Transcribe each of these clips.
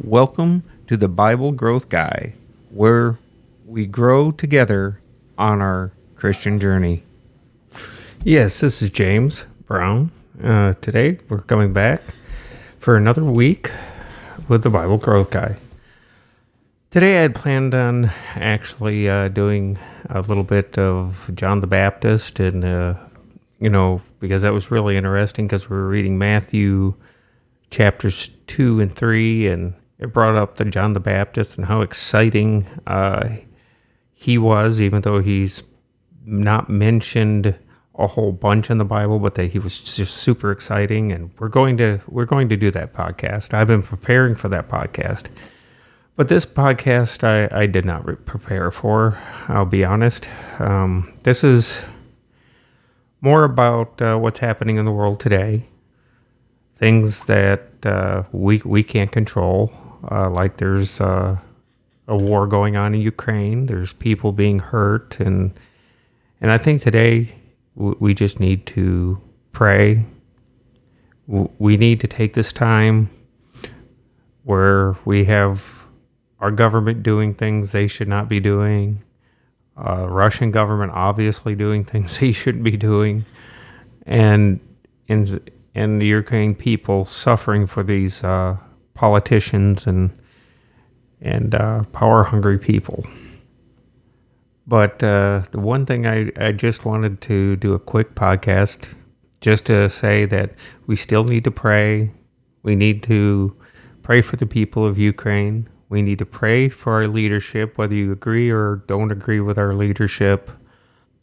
Welcome to the Bible Growth Guy, where we grow together on our Christian journey. Yes, this is James Brown. Today we're coming back for another week with the Bible Growth Guy. Today I had planned on actually doing a little bit of John the Baptist and, because that was really interesting because we were reading Matthew chapters 2 and 3, and it brought up the John the Baptist and how exciting he was, even though he's not mentioned a whole bunch in the Bible, but that he was just super exciting. And we're going to do that podcast. I've been preparing for that podcast, but this podcast I did not prepare for. I'll be honest. This is more about what's happening in the world today. Things that we can't control, like there's a war going on in Ukraine. There's people being hurt, and I think today we just need to pray. We need to take this time where we have our government doing things they should not be doing, Russian government obviously doing things they shouldn't be doing, and the Ukrainian people suffering for these politicians and power-hungry people. But the one thing I just wanted to do a quick podcast just to say that we still need to pray. We need to pray for the people of Ukraine. We need to pray for our leadership, whether you agree or don't agree with our leadership.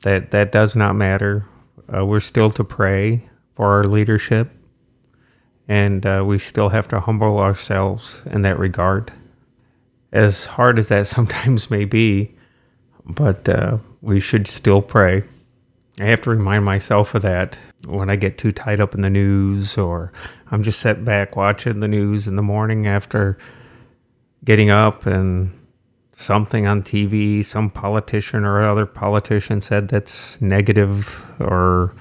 That does not matter. We're still to pray for our leadership, and we still have to humble ourselves in that regard, as hard as that sometimes may be, but we should still pray. I have to remind myself of that when I get too tied up in the news, or I'm just sitting back watching the news in the morning after getting up and something on TV, some politician or other politician said that's negative or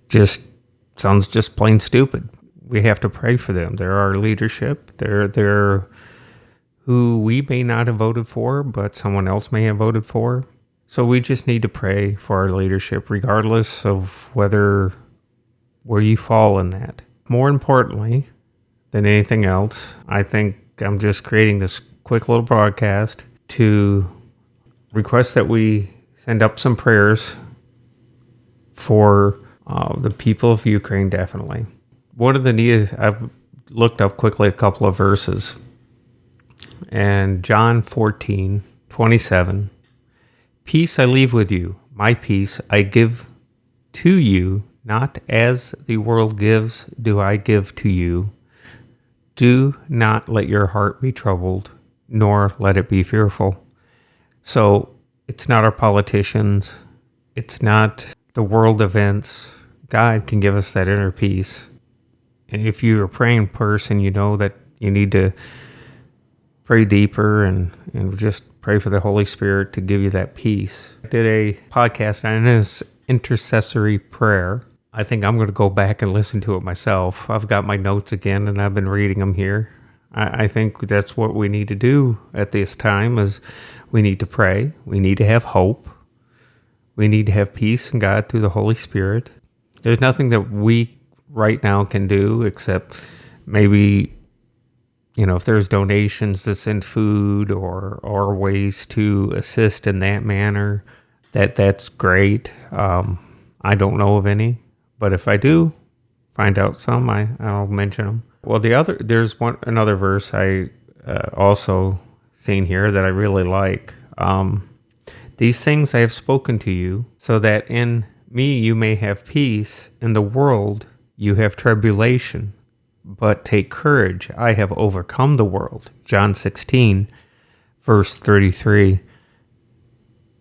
just sounds just plain stupid. We have to pray for them. They're our leadership. They're who we may not have voted for, but someone else may have voted for. So we just need to pray for our leadership, regardless of where you fall in that. More importantly than anything else, I think I'm just creating this quick little broadcast to request that we send up some prayers for the people of Ukraine, definitely. One of the needs, I've looked up quickly a couple of verses. And John 14:27, peace I leave with you, my peace I give to you, not as the world gives do I give to you. Do not let your heart be troubled, nor let it be fearful. So it's not our politicians, it's not the world events. God can give us that inner peace. And if you're a praying person, you know that you need to pray deeper and just pray for the Holy Spirit to give you that peace. I did a podcast on this intercessory prayer. I think I'm going to go back and listen to it myself. I've got my notes again and I've been reading them here. I think that's what we need to do at this time is we need to pray. We need to have hope. We need to have peace in God through the Holy Spirit. There's nothing that we right now can do except maybe, if there's donations to send food or ways to assist in that manner, that's great. I don't know of any, but if I do find out some, I'll mention them. Well, there's another verse I also seen here that I really like. These things I have spoken to you, so that in me you may have peace. In the world you have tribulation, but take courage. I have overcome the world. John 16, verse 33.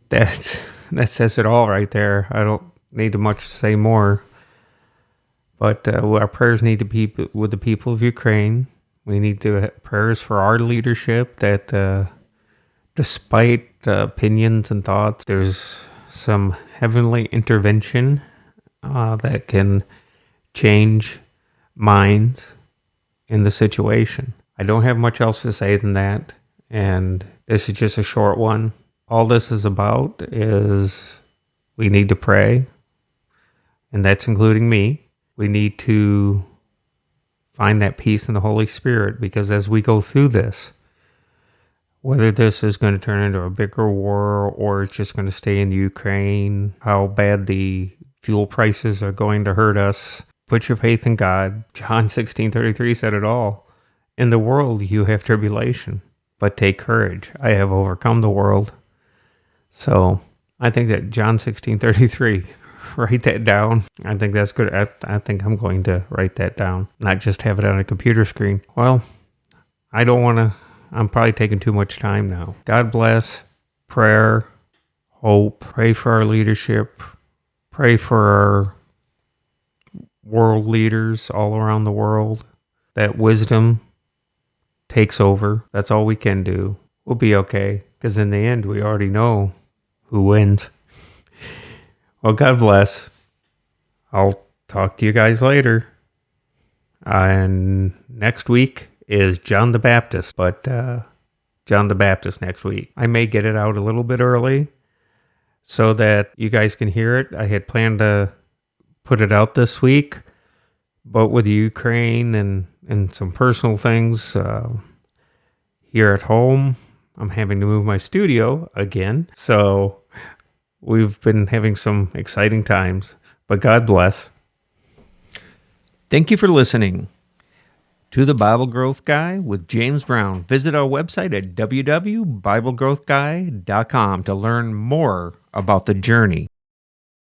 That says it all right there. I don't need to much say more. But our prayers need to be with the people of Ukraine. We need to have prayers for our leadership that despite opinions and thoughts, there's some heavenly intervention that can change minds in the situation. I don't have much else to say than that, and this is just a short one. All this is about is we need to pray, and that's including me. We need to find that peace in the Holy Spirit, because as we go through this, whether this is going to turn into a bigger war or it's just going to stay in Ukraine, how bad the fuel prices are going to hurt us, put your faith in God. John 16:33 said it all. In the world you have tribulation, but take courage. I have overcome the world. So I think that John 16:33, write that down. I think that's good. I think I'm going to write that down, not just have it on a computer screen. Well, I don't want to. I'm probably taking too much time now. God bless. Prayer, hope. Pray for our leadership. Pray for our world leaders all around the world. That wisdom takes over. That's all we can do. We'll be okay, because in the end, we already know who wins. Well, God bless. I'll talk to you guys later. And next week is John the Baptist, but John the Baptist next week. I may get it out a little bit early so that you guys can hear it. I had planned to put it out this week, but with Ukraine and some personal things here at home, I'm having to move my studio again. So we've been having some exciting times, but God bless. Thank you for listening to The Bible Growth Guy with James Brown. Visit our website at www.biblegrowthguy.com to learn more about the journey